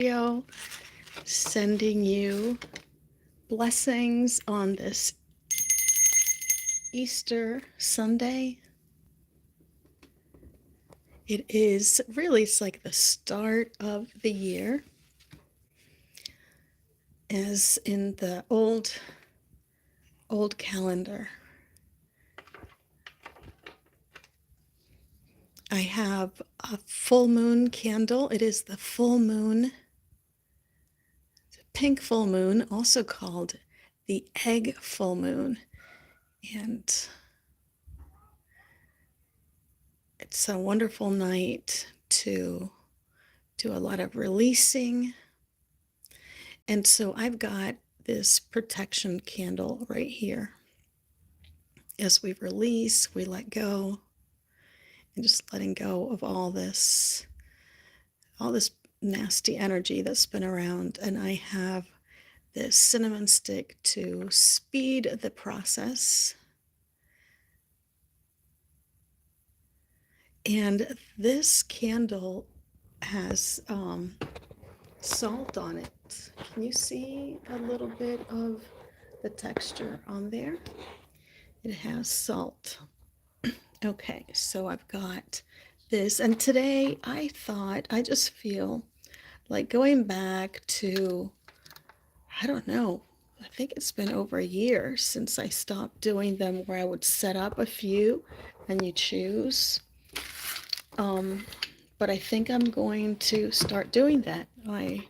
Video sending you blessings on this Easter Sunday. It's like the start of the year, as in the old calendar. I have a full moon candle. It is the full moon, pink full moon, also called the egg full moon. And it's a wonderful night to do a lot of releasing. And so I've got this protection candle right here. As we release, we let go, and just letting go of all this nasty energy that's been around. And I have this cinnamon stick to speed the process. And this candle has salt on it. Can you see a little bit of the texture on there? It has salt. Okay, so I've got this, and today I just feel like going back to, I don't know, I think it's been over a year since I stopped doing them, where I would set up a few and you choose. But I think I'm going to start doing that. I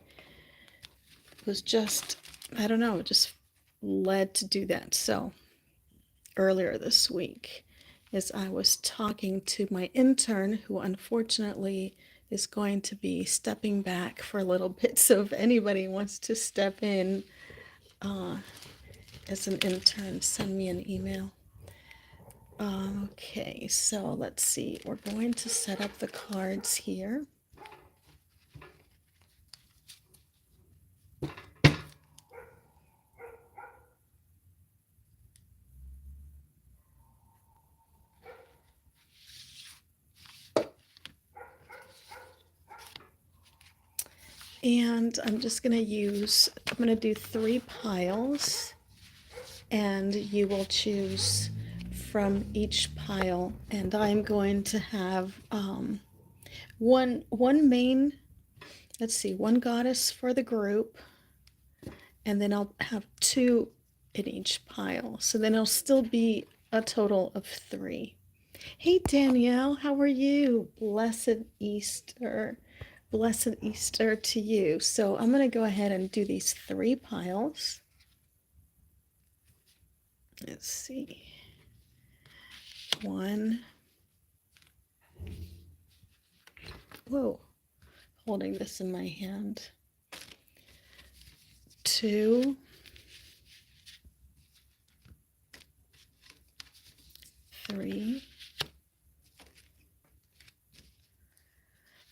was just, I don't know, just led to do that. So earlier this week, as I was talking to my intern, who unfortunately is going to be stepping back for a little bit. So if anybody wants to step in as an intern, send me an email. Okay, so let's see. We're going to set up the cards here. And I'm going to do 3 piles, and you will choose from each pile. And I'm going to have one main, one goddess for the group, and then I'll have 2 in each pile. So then it'll still be a total of 3. Hey Danielle, how are you? Blessed Easter. Blessed Easter to you. So I'm going to go ahead and do these 3 piles. Let's see. 1. Whoa. Holding this in my hand. 2. 3.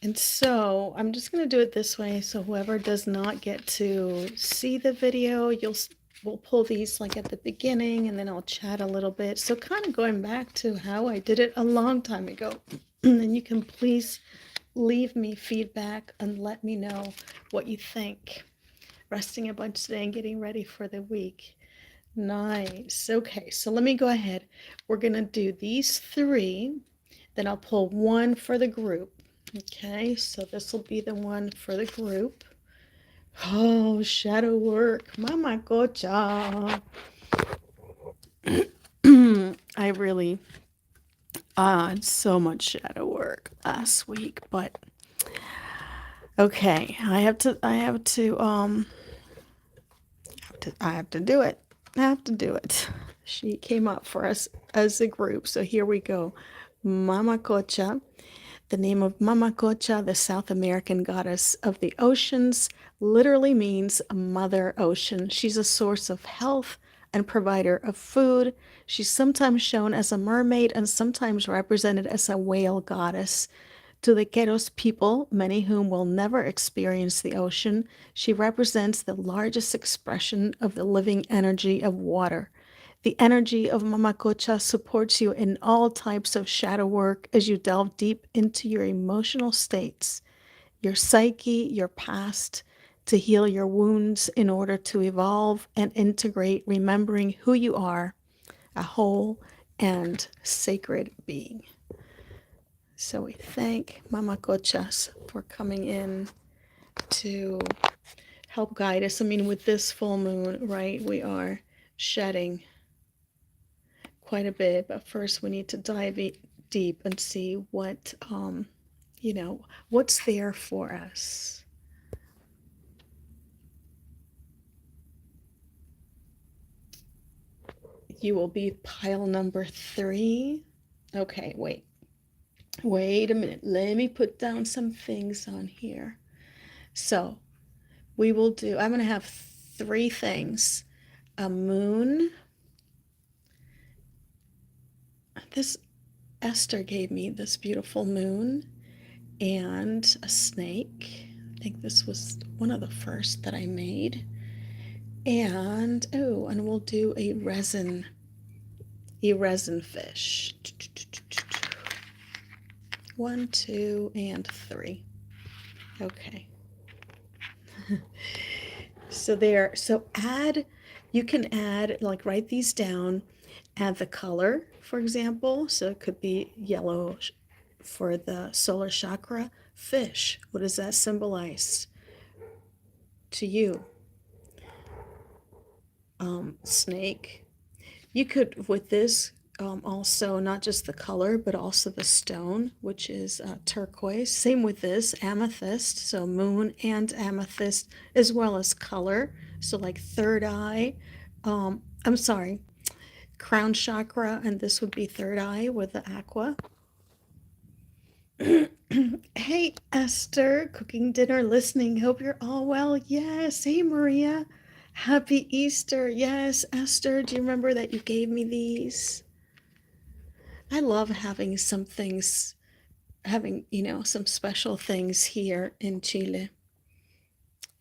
And so I'm just going to do it this way. So whoever does not get to see the video, we'll pull these like at the beginning, and then I'll chat a little bit. So kind of going back to how I did it a long time ago. And you can please leave me feedback and let me know what you think. Resting a bunch today and getting ready for the week. Nice. Okay, so let me go ahead. We're going to do these 3. Then I'll pull 1 for the group. Okay, so this will be the one for the group. Oh, shadow work. Mama Gocha. I really so much shadow work last week, but okay, I have to do it. I have to do it. She came up for us as a group, so here we go. Mama Cocha. The name of Mama Cocha, the South American goddess of the oceans, literally means Mother Ocean. She's a source of health and provider of food. She's sometimes shown as a mermaid and sometimes represented as a whale goddess. To the Queros people, many whom will never experience the ocean, she represents the largest expression of the living energy of water. The energy of Mama Cocha supports you in all types of shadow work as you delve deep into your emotional states, your psyche, your past, to heal your wounds in order to evolve and integrate, remembering who you are, a whole and sacred being. So we thank Mama Cochas for coming in to help guide us. I mean, with this full moon, right, we are shedding quite a bit, but first we need to dive deep and see what, what's there for us. You will be pile number 3. Okay, wait a minute. Let me put down some things on here. So we will do, I'm going to have 3 things. A moon. This Esther gave me this beautiful moon, and a snake. I think this was one of the first that I made. And we'll do a resin fish. 1, 2, and 3. Okay. So there. So you can add, like, write these down, add the color, for example. So it could be yellow for the solar chakra. Fish, what does that symbolize to you? Snake. You could, with this, also not just the color, but also the stone, which is turquoise. Same with this, amethyst. So moon and amethyst, as well as color. So like third eye. I'm sorry, crown chakra, and this would be third eye with the aqua. Hey, Esther, cooking dinner, listening. Hope you're all well. Yes. Hey, Maria. Happy Easter. Yes, Esther, do you remember that you gave me these? I love having some things, some special things here in Chile.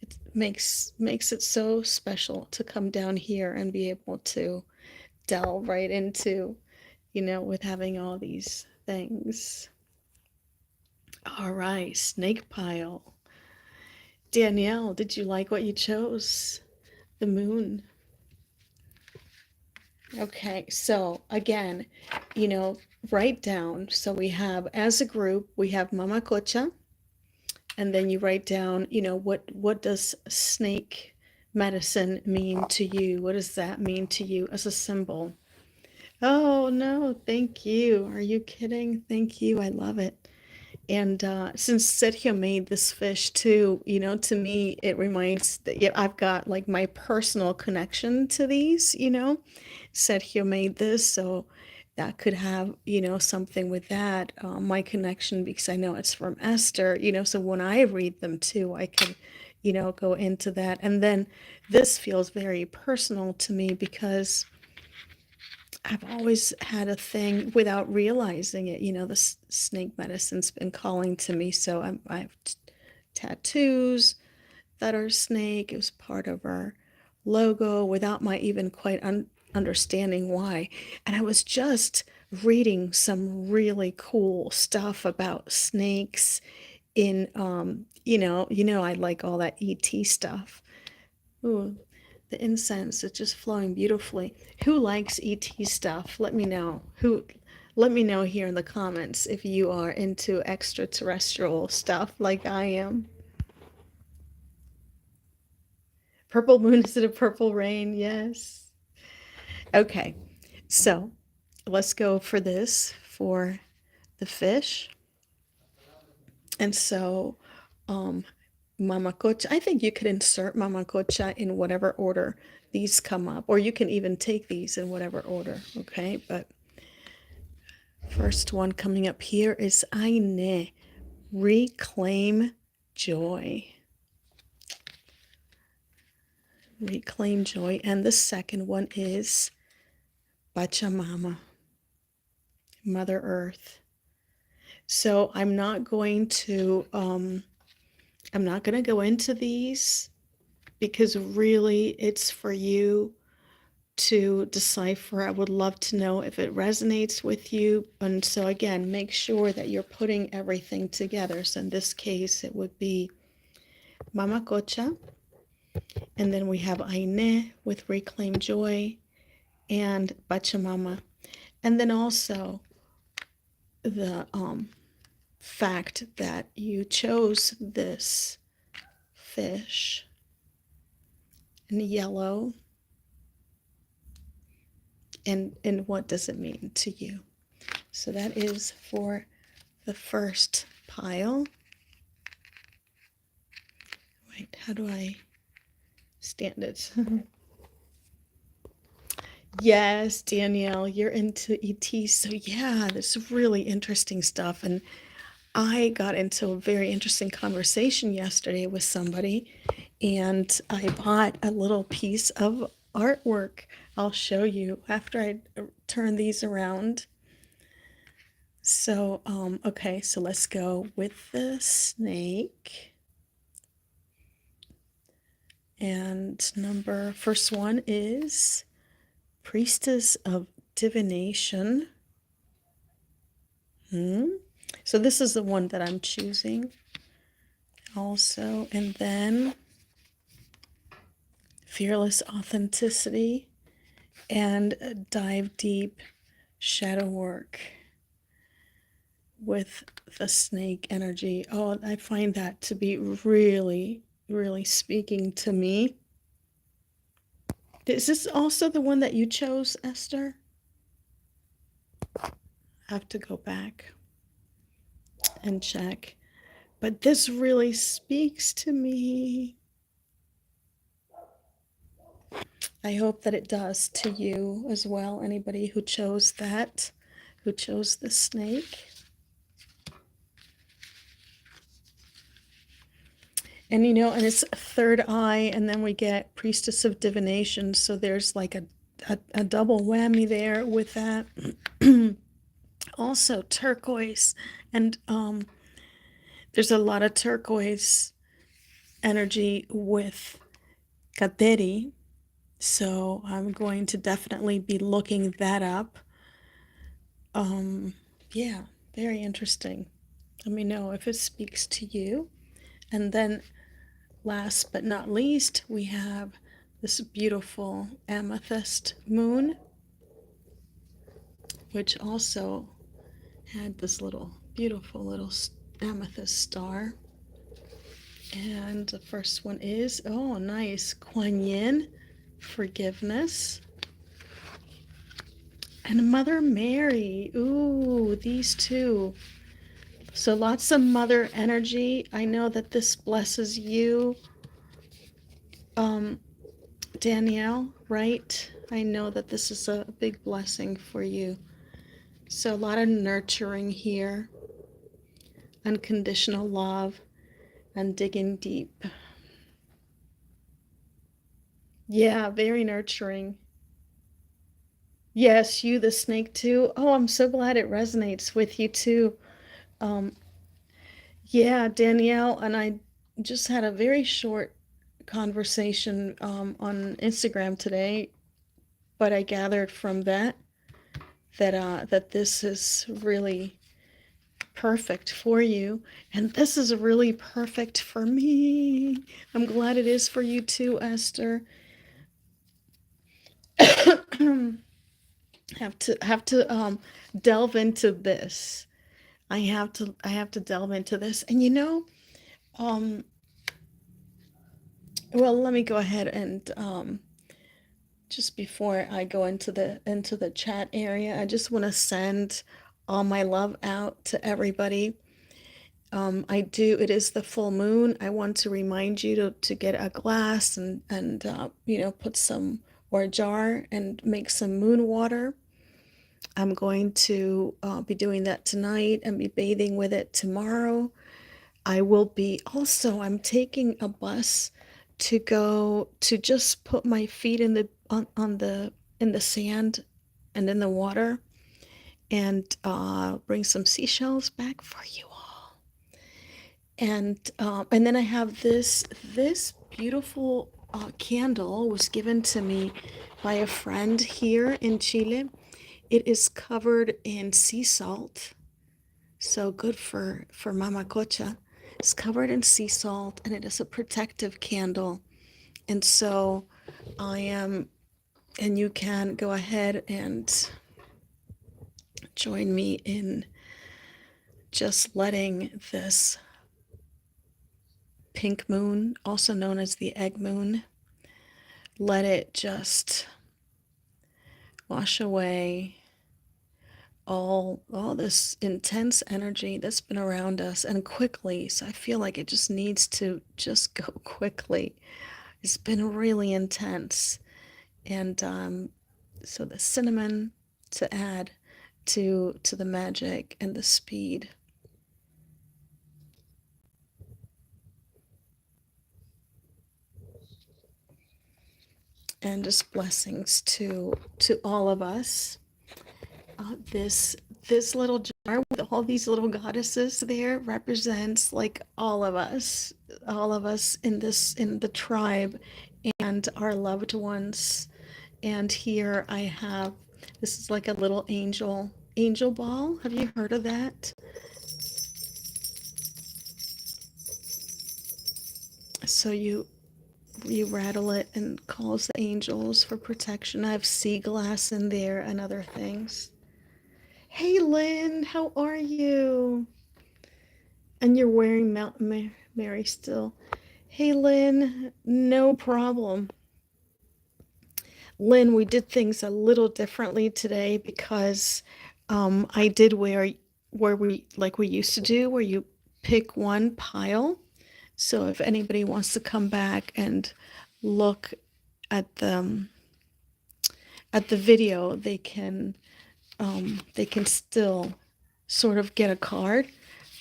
It makes it so special to come down here and be able to delve right into, with having all these things. All right, snake pile. Danielle, did you like what you chose? The moon. Okay, so again, write down. So we have, as a group, we have Mama Cocha, and then you write down, what does snake medicine mean to you? What does that mean to you as a symbol? Oh, no, thank you. Are you kidding? Thank you. I love it. And since Sergio made this fish too, to me, it reminds that I've got like my personal connection to these, Sergio made this, so that could have, something with that, my connection, because I know it's from Esther, so when I read them too, I can, go into that. And then this feels very personal to me because I've always had a thing without realizing it. The snake medicine's been calling to me. So I have tattoos that are snake. It was part of our logo without my even quite understanding why. And I was just reading some really cool stuff about snakes in, I like all that ET stuff. Ooh. The incense is just flowing beautifully. Who likes ET stuff? Let me know. Let me know here in the comments if you are into extraterrestrial stuff like I am. Purple moon, is it a purple rain? Yes. Okay, so let's go for this, for the fish. And so, Mama Cocha, I think you could insert Mama Cocha in whatever order these come up, or you can even take these in whatever order, okay? But first one coming up here is Aine, reclaim joy. Reclaim joy. And the second one is Pachamama, Mother Earth. So I'm not going to go into these because really it's for you to decipher. I would love to know if it resonates with you. And so again, make sure that you're putting everything together. So in this case, it would be Mama Cocha, And then we have Aine with Reclaim Joy and Pachamama. And then also the fact that you chose this fish in yellow, and what does it mean to you. So that is for the first pile. Wait, how do I stand it? Yes, Danielle, you're into ET. So yeah, this is really interesting stuff. And I got into a very interesting conversation yesterday with somebody, and I bought a little piece of artwork. I'll show you after I turn these around. So, okay, so let's go with the snake. And first one is Priestess of Divination. So this is the one that I'm choosing also. And then Fearless Authenticity and Dive Deep Shadow Work with the snake energy. Oh, I find that to be really, really speaking to me. Is this also the one that you chose, Esther? I have to go back and check. But this really speaks to me. I hope that it does to you as well. Anybody who chose that, who chose the snake. And you know, and it's third eye, and then we get Priestess of Divination. So there's like a double whammy there with that. Also turquoise, and there's a lot of turquoise energy with Kateri. So I'm going to definitely be looking that up. Yeah, very interesting. Let me know if it speaks to you. And then last but not least, we have this beautiful amethyst moon, which also had this beautiful little amethyst star. And the first one is, oh, nice, Kuan Yin, forgiveness. And Mother Mary. Ooh, these two. So lots of mother energy. I know that this blesses you, Danielle, right? I know that this is a big blessing for you. So a lot of nurturing here, unconditional love, and digging deep. Yeah, very nurturing. Yes, you, the snake, too. Oh, I'm so glad it resonates with you, too. Yeah, Danielle, and I just had a very short conversation on Instagram today, but I gathered from that that this is really perfect for you, and this is really perfect for me. I'm glad it is for you too, Esther. have to delve into this. I have to delve into this, and you know, well, let me go ahead and just before I go into the chat area, I just want to send all my love out to everybody. It is the full moon. I want to remind you to get a glass and you know, put some, or a jar, and make some moon water. I'm going to be doing that tonight and be bathing with it tomorrow. I'm taking a bus to go to just put my feet in the sand and in the water, and bring some seashells back for you all. And then I have this beautiful candle was given to me by a friend here in Chile. It is covered in sea salt, so good for Mama Cocha. It's covered in sea salt, and it is a protective candle. And so I am, and you can go ahead and join me in just letting this pink moon, also known as the egg moon, let it just wash away all this intense energy that's been around us, and quickly. So I feel like it just needs to just go quickly. It's been really intense. And so the cinnamon to add to the magic and the speed. And just blessings to all of us. This little jar with all these little goddesses there represents like all of us in the tribe, and our loved ones. And here I have, this is like a little angel ball. Have you heard of that? So you rattle it and calls the angels for protection. I have sea glass in there and other things. Hey Lynn, how are you? And you're wearing Mountain Mary still. Hey Lynn, no problem. Lynn, we did things a little differently today because I did where we used to do, where you pick one pile. So if anybody wants to come back and look at the video, they can still sort of get a card,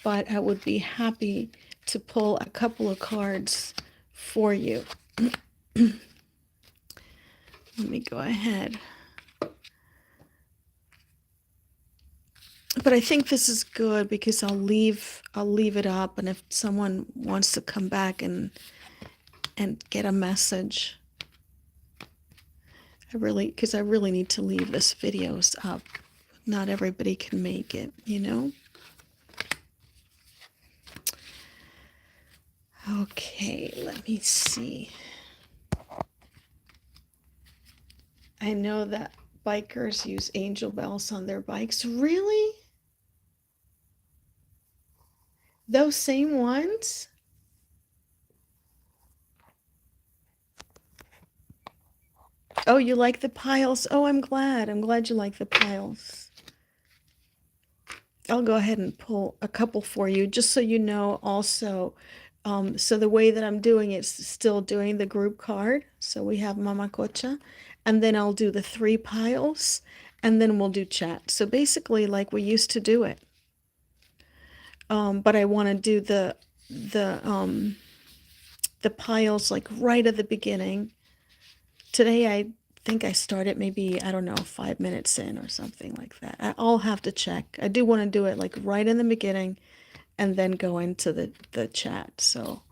but I would be happy to pull a couple of cards for you. Let me go ahead. But I think this is good because I'll leave it up, and if someone wants to come back and get a message, I really need to leave this videos up. Not everybody can make it, you know? Okay, let me see. I know that bikers use angel bells on their bikes. Really? Those same ones? Oh, you like the piles? Oh, I'm glad. I'm glad you like the piles. I'll go ahead and pull a couple for you, just so you know also. So the way that I'm doing it's still doing the group card. So we have Mama Cocha, and then I'll do the 3 piles, and then we'll do chat. So basically like we used to do it. But I want to do the piles like right at the beginning. Today I think I started maybe, I don't know, 5 minutes in or something like that. I'll have to check. I do want to do it like right in the beginning and then go into the chat so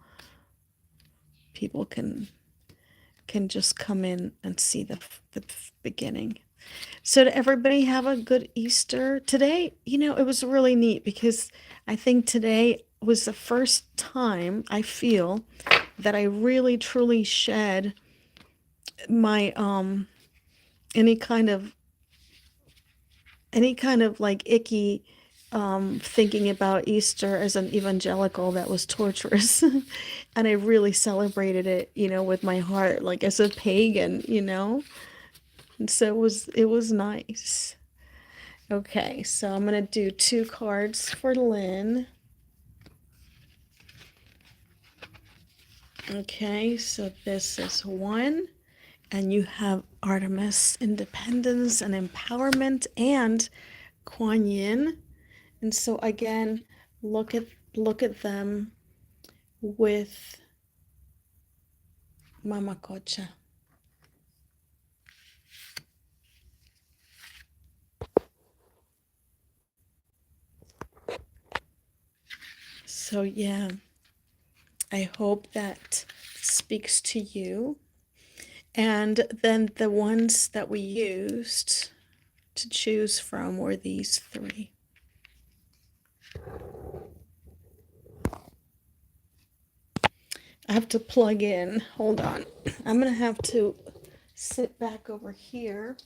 people can just come in and see the beginning. So to everybody, have a good Easter. Today, it was really neat because I think today was the first time I feel that I really truly shed my any kind of like icky thinking about Easter as an evangelical that was torturous. And I really celebrated it, with my heart, like as a pagan, And so it was nice. Okay, so I'm gonna do 2 cards for Lynn. Okay, so this is 1, and you have Artemis, independence and empowerment, and Kuan Yin. And so again, look at them with Mama Cocha. So yeah, I hope that speaks to you. And then the ones that we used to choose from were these 3. have to plug in. Hold on. I'm going to have to sit back over here.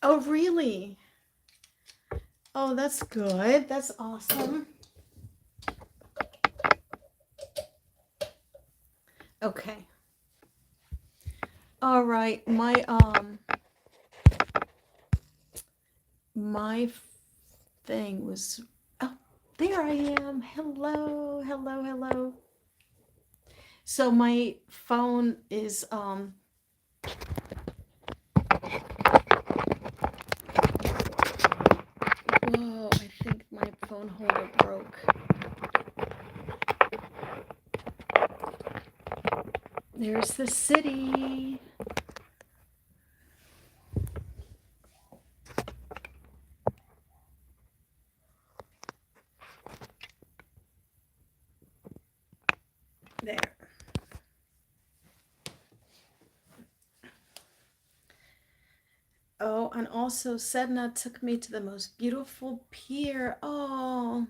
Oh, really? Oh, that's good. That's awesome. Okay. All right. My thing was, oh, there I am. Hello, hello, hello. So my phone is whoa, I think my phone holder broke. There's the city. There. Oh, and also Sedna took me to the most beautiful pier. Oh,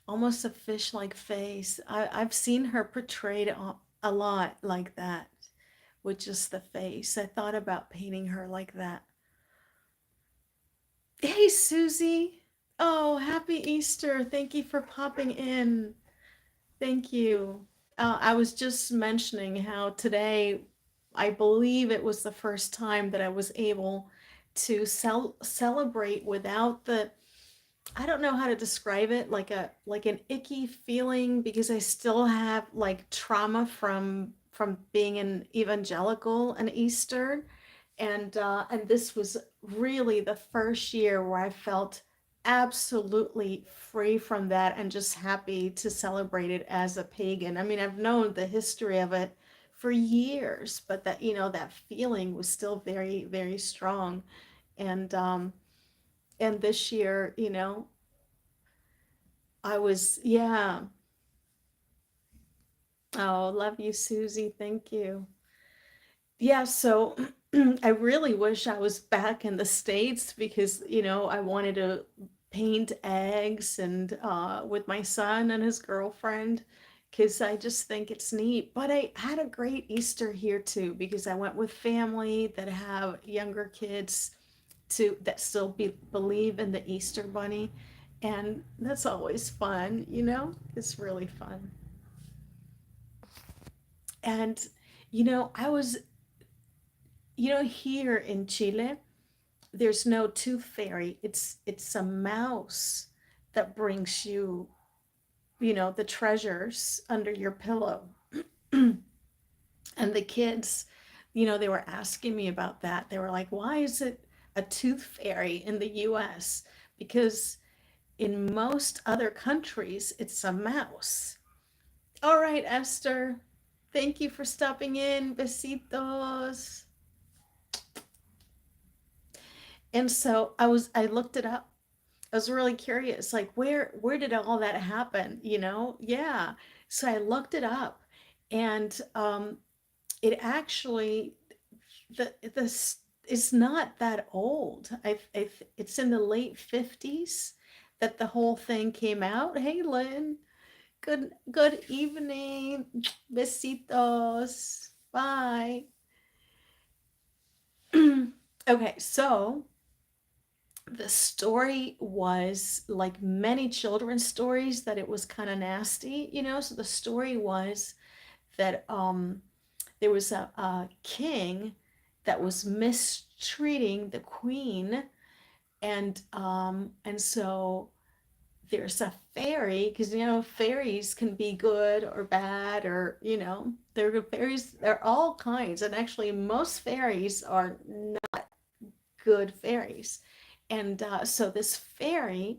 almost a fish-like face. I've seen her portrayed a lot like that, with just the face. I thought about painting her like that. Hey, Susie. Oh, happy Easter. Thank you for popping in. Thank you. I was just mentioning how today, I believe it was the first time that I was able to celebrate without the, I don't know how to describe it, like an icky feeling because I still have like trauma from being an evangelical and Easter, and this was really the first year where I felt absolutely free from that and just happy to celebrate it as a pagan. I mean, I've known the history of it for years, but that, that feeling was still very, very strong. And this year, I was, yeah. Oh, love you, Susie. Thank you. Yeah, so I really wish I was back in the States because, I wanted to paint eggs and with my son and his girlfriend because I just think it's neat. But I had a great Easter here too because I went with family that have younger kids that still believe in the Easter bunny. And that's always fun. It's really fun. And, I was, here in Chile, there's no tooth fairy. It's a mouse that brings you, the treasures under your pillow. And the kids, they were asking me about that. They were like, why is it a tooth fairy in the US? Because in most other countries, it's a mouse. All right, Esther. Thank you for stopping in. Besitos. And so I looked it up. I was really curious, like where did all that happen? Yeah. So I looked it up, and it actually this is not that old. It's in the late 50s that the whole thing came out. Hey, Lynn. Good evening. Besitos. Bye. Okay, so the story was like many children's stories that it was kind of nasty. So the story was that there was a king that was mistreating the queen, and so there's a fairy, because fairies can be good or bad, or they're fairies, they're all kinds, and actually most fairies are not good fairies. And so this fairy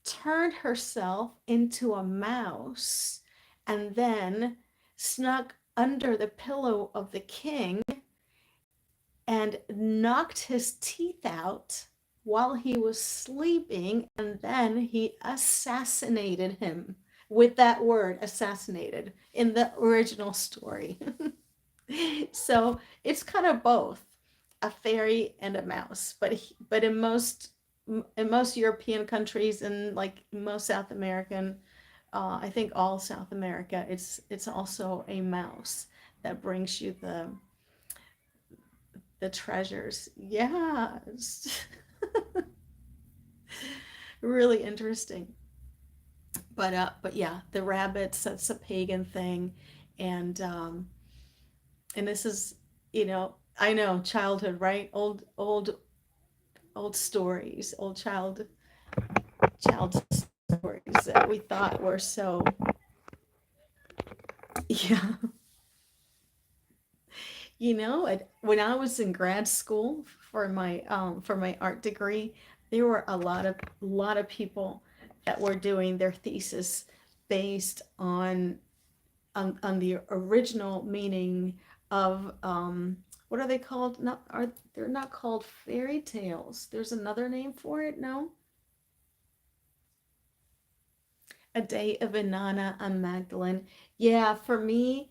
turned herself into a mouse and then snuck under the pillow of the king and knocked his teeth out while he was sleeping, and then he assassinated him, with that word assassinated in the original story. So it's kind of both. a fairy and a mouse. But in most European countries and like most South American, I think all South America, it's also a mouse that brings you the treasures. Yes. Really interesting. But yeah, the rabbits, that's a pagan thing. And and this is, I know, childhood, right? Old stories, old child stories that we thought were so, yeah. When I was in grad school for my art degree, there were a lot of people that were doing their thesis based on the original meaning of, what are they called? Not are They're not called fairy tales. There's another name for it. No, A Day of Inanna and Magdalene. Yeah, for me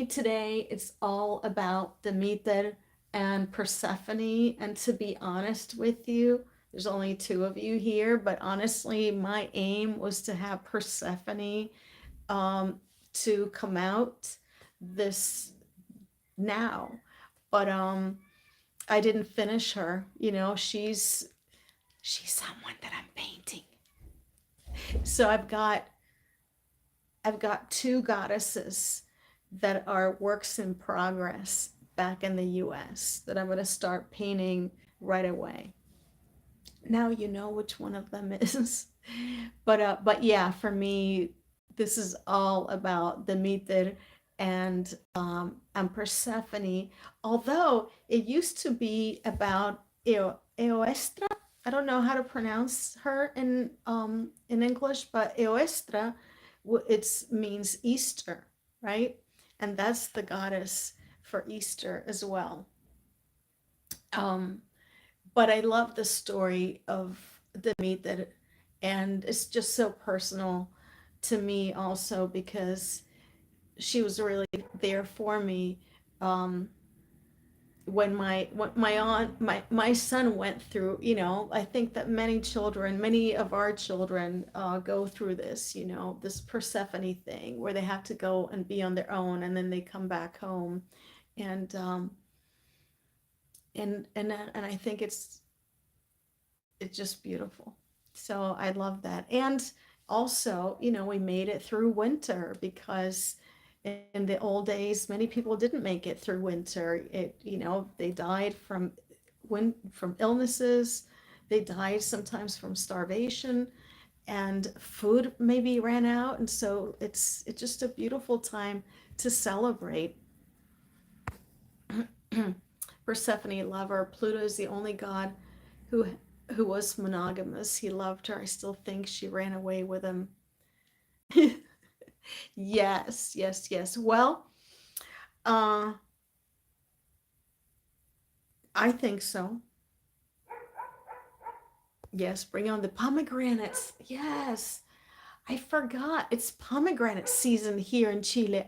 today, it's all about Demeter and Persephone. And to be honest with you, there's only two of you here, but honestly, my aim was to have Persephone um, to come out this now, but I didn't finish her. She's someone that I'm painting. So I've got two goddesses that are works in progress back in the US that I'm going to start painting right away. Now you know which one of them is. But yeah, for me, this is all about Demeter and Persephone. Although it used to be about Eoestra. I don't know how to pronounce her in English, but Eoestra, it means Easter, right? And that's the goddess for Easter as well. Um, but I love the story of Demeter, and it's just so personal to me also because she was really there for me um, when my son went through. I think that many of our children go through this, this Persephone thing where they have to go and be on their own, and then they come back home, and and I think it's just beautiful. So I love that. And also, we made it through winter because in the old days, many people didn't make it through winter. They died from illnesses. They died sometimes from starvation, and food maybe ran out. And so it's just a beautiful time to celebrate. Persephone, lover. Pluto is the only god who who was monogamous. He loved her. I still think she ran away with him. Yes, yes, yes. Well, uh, I think so. Yes, bring on the pomegranates. Yes, I forgot. It's pomegranate season here in Chile.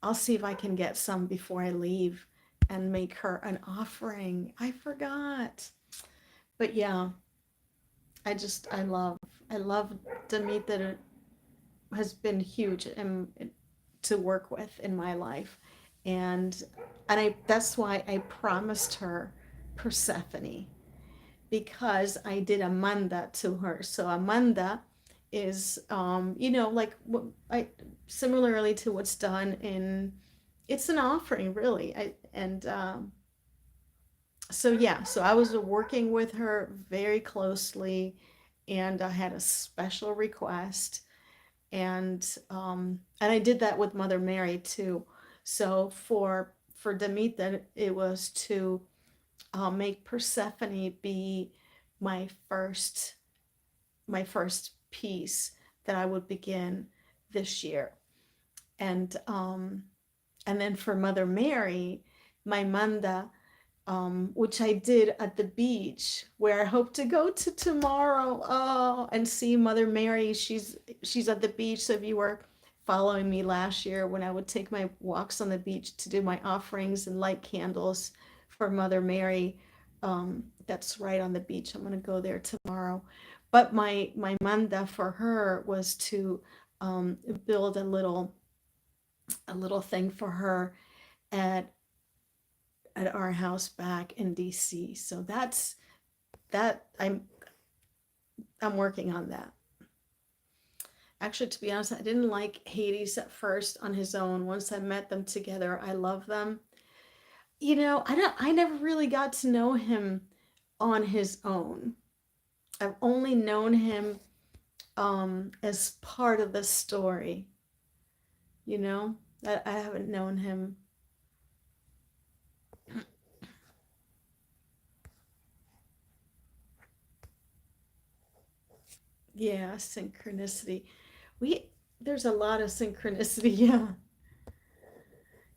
I'll see if I can get some before I leave and make her an offering. I forgot. But yeah, I love Demeter has been huge to work with in my life, and I that's why I promised her Persephone, because I did a manda to her. So a manda is like what I similarly to what's done in it's an offering really. I and So yeah, so I was working with her very closely, and I had a special request, and I did that with Mother Mary too. So for Demeter, it was to make Persephone be my first my first piece that I would begin this year, and and then for Mother Mary, my manda, which I did at the beach, where I hope to go to tomorrow. Oh, and see Mother Mary. She's at the beach. So if you were following me last year when I would take my walks on the beach to do my offerings and light candles for Mother Mary. That's right on the beach. I'm going to go there tomorrow. But my manda for her was to build a little thing for her at our house back in DC. So that I'm working on that. Actually, to be honest, I didn't like Hades at first on his own. Once I met them together, I love them. I never really got to know him on his own. I've only known him as part of the story, you know? I haven't known him. Yeah, synchronicity. We There's a lot of synchronicity, yeah.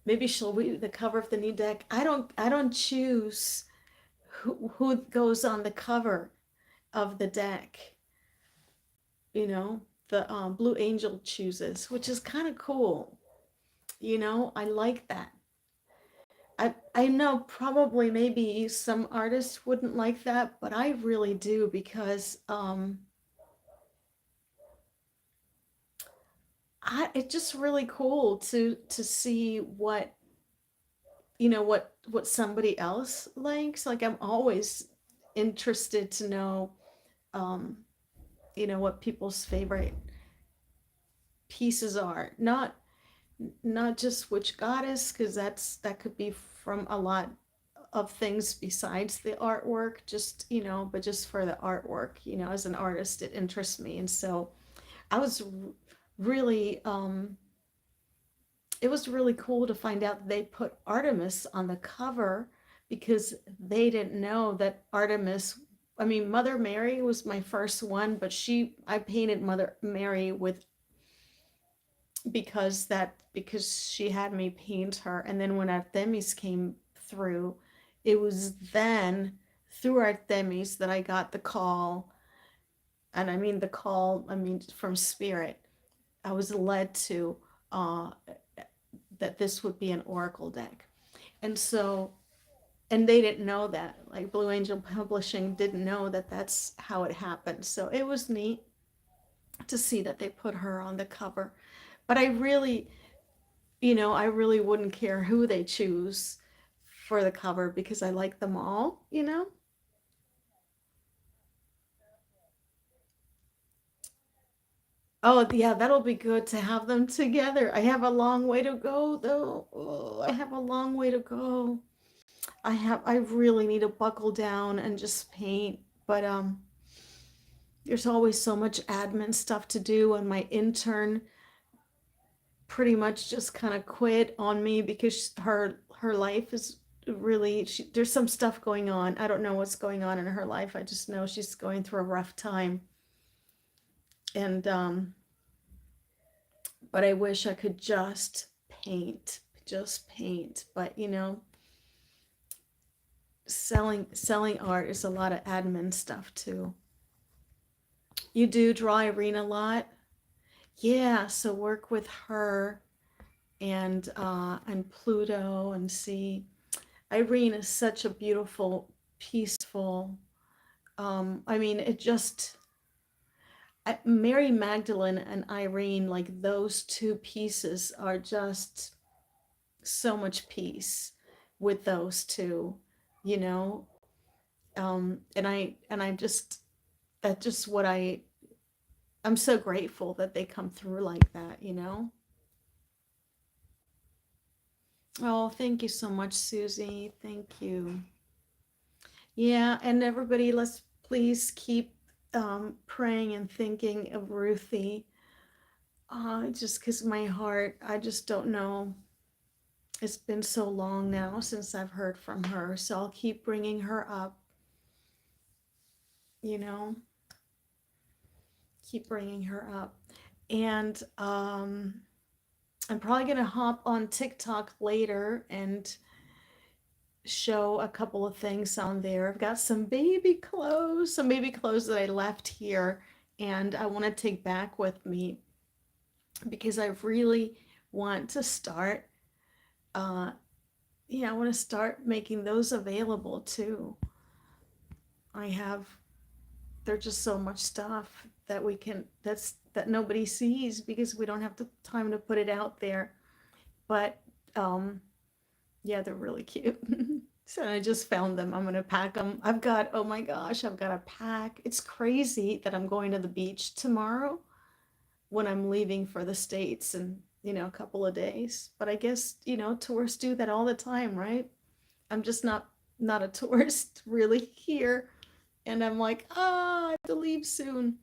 Maybe she'll read the cover of the new deck. I don't choose who goes on the cover of the deck. You know, the Blue Angel chooses, which is kind of cool. I like that. I know probably maybe some artists wouldn't like that, but I really do because it's just really cool to see what somebody else likes. Like I'm always interested to know um what people's favorite pieces are. Not just which goddess, because that could be from a lot of things besides the artwork, just but just for the artwork, as an artist it interests me. And so I was really it was really cool to find out that they put Artemis on the cover, because they didn't know that Artemis, I mean, Mother Mary was my first one, but I painted Mother Mary with because she had me paint her. And then when Artemis came through, it was then through Artemis that I got the call. And I mean from spirit. I was led to uh that this would be an oracle deck. And so, and they didn't know that. Like Blue Angel Publishing didn't know that that's how it happened. So it was neat to see that they put her on the cover. But I really wouldn't care who they choose for the cover because I like them all. Oh, yeah, that'll be good to have them together. I have a long way to go, though. Oh, I have a long way to go. I really need to buckle down and just paint. But there's always so much admin stuff to do, and my intern pretty much just kind of quit on me because her life is really there's some stuff going on. I don't know what's going on in her life. I just know she's going through a rough time. And but I wish I could just paint. But selling art is a lot of admin stuff too. You do draw Irene a lot? Yeah, so work with her and Pluto and see. Irene is such a beautiful, peaceful. I mean, Mary Magdalene and Irene, like those two pieces are just so much peace with those two, you know. And I just that's just what I'm so grateful that they come through like that. Oh, thank you so much, Susie. Thank you. Yeah, and everybody, let's please keep praying and thinking of Ruthie. Just because my heart, I just don't know. It's been so long now since I've heard from her, so I'll keep bringing her up, you know, keep bringing her up. And I'm probably going to hop on TikTok later and show a couple of things on there. I've got some baby clothes that I left here and I want to take back with me. because I really want to start, uh, yeah, I want to start making those available too. I have, there's just so much stuff that we can, that nobody sees because we don't have the time to put it out there. But um, yeah, they're really cute. So I just found them. I'm gonna pack them. I've got, oh my gosh, I've got a pack. It's crazy that I'm going to the beach tomorrow when I'm leaving for the States in, a couple of days. But I guess, tourists do that all the time, right? I'm just not a tourist really here. And I'm like, I have to leave soon.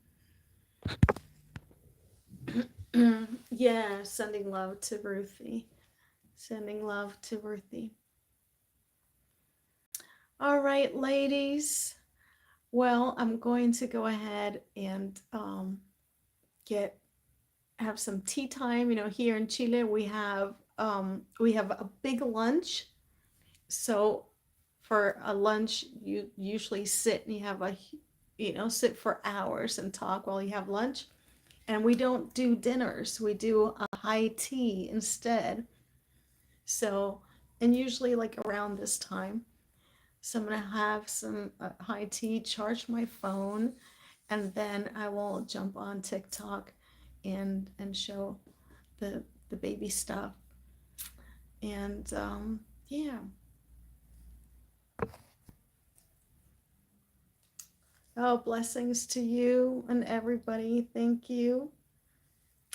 Yeah, sending love to Ruthie. Sending love to Ruthie. All right, ladies. Well, I'm going to go ahead and get have some tea time. Here in Chile, we have a big lunch. So for a lunch, you usually sit and you have sit for hours and talk while you have lunch. And we don't do dinners. We do a high tea instead. So, and usually like around this time. So I'm gonna have some high tea, charge my phone, and then I will jump on TikTok and show the baby stuff. And yeah. Oh, blessings to you and everybody. Thank you.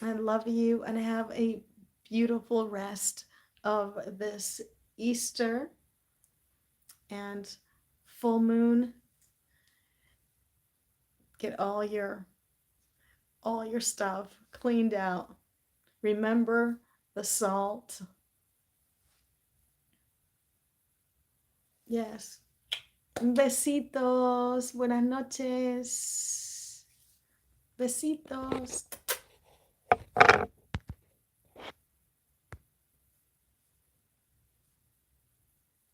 I love you and have a beautiful rest of this Easter and full moon. Get all your stuff cleaned out. Remember the salt. Yes. Besitos. Buenas noches. Besitos.